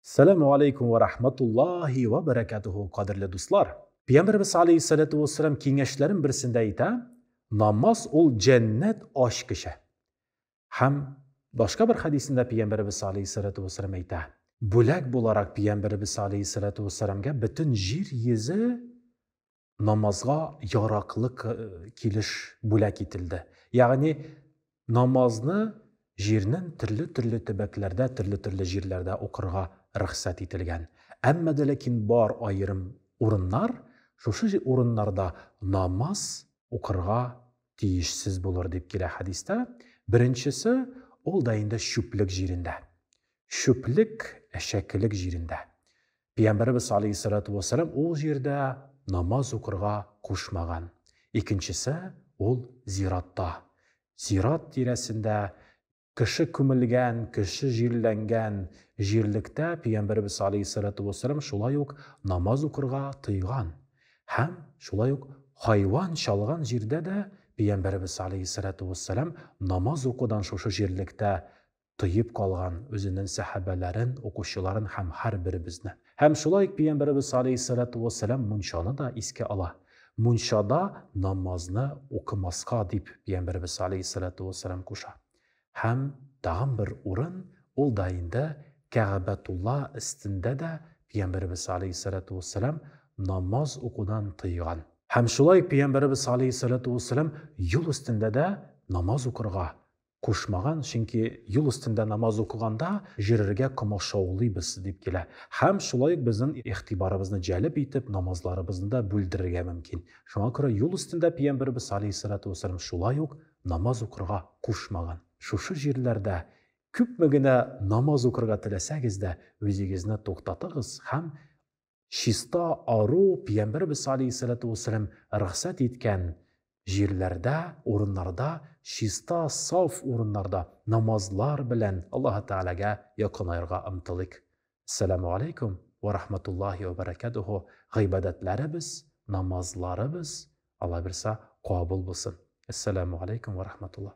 Assalamu alaikum va rahmatullohi va barakatuhu, qadrli do'stlar. Payg'ambarimiz alayhisolatu vassalam kengashlarim birisida ayta, namoz ul jannat oshkishi. Ham boshqa bir hadisida Payg'ambarimiz alayhisolatu vassalam ayta, bo'lak bo'larak Payg'ambarimiz alayhisolatu vassalamga butun yer yuzi namozga yaroqliq kelish bo'lak etildi. Ya'ni namozni yerning turli tabaqalarda, turli yerlarda o'qirga ruxsat etilgan. Ammo lekin bor ayrim o'rinlar, shu o'rinlarda namoz o'qirga tiyishsiz bo'lar deb keladi hadisda. Birinchisi, ol dayinda shuplik yerinde. Shuplik shakillik yerinde. Payg'ambarimiz alayhisolatu vassalam o yerda namoz o'qirga qo'shmagan. Ikkinchisi, ol ziratda. Zirat tirasida kishi ko'milgan, kishi jirlangan jirlikda Payg'ambarimiz alayhisolatu vassalam shulayuq namoz o'qirga tiygan. Ham shulayuq hayvon chalgan yerda da Payg'ambarimiz alayhisolatu vassalam namoz o'qidan shu jirlikda tiyib qolgan o'zining sahabalarin, o'quvchilarin ham har birimizni. Ham shulayuq Payg'ambarimiz alayhisolatu vassalam munshoni da esga ola. Munshada namozni o'qimasqa deb Payg'ambarimiz alayhisolatu vassalam qo'sha. Ham dağın bir o'rin ol dayinda Ka'batulloh istinda da Payg'ambarimiz alayhisolatu vassalam namoz o'qidan tiygan. Ham shulay Payg'ambarimiz alayhisolatu vassalam yo'l ustida da namoz o'qirga qo'shmagan, chunki yo'l ustida namoz o'qiganda jirga qomoshovliymiz deb keladi. Ham shulay bizning e'tiborimizni jalb etib namozlarimizni da bo'ldirga mumkin. Shunga ko'ra yo'l ustida Payg'ambarimiz alayhisolatu vassalam shulay namoz o'qirga qo'shmagan. Shu yerlarda ko'pmagina namoz o'qirga tilasagizda o'zingizni to'xtatasiz. Ham shista aru Payg'ambarimiz alayhisolatu vassalam ruxsat etgan yerlarda, o'rinlarda, shista sof o'rinlarda namozlar bilan Alloh taolaga yaqinlarga intilik. Assalomu alaykum va rahmatullohi va barakatuhu. G'ibodatlarimiz, namozlarimiz Alloh bersa qabul bo'lsin. Assalomu alaykum va rahmatulloh.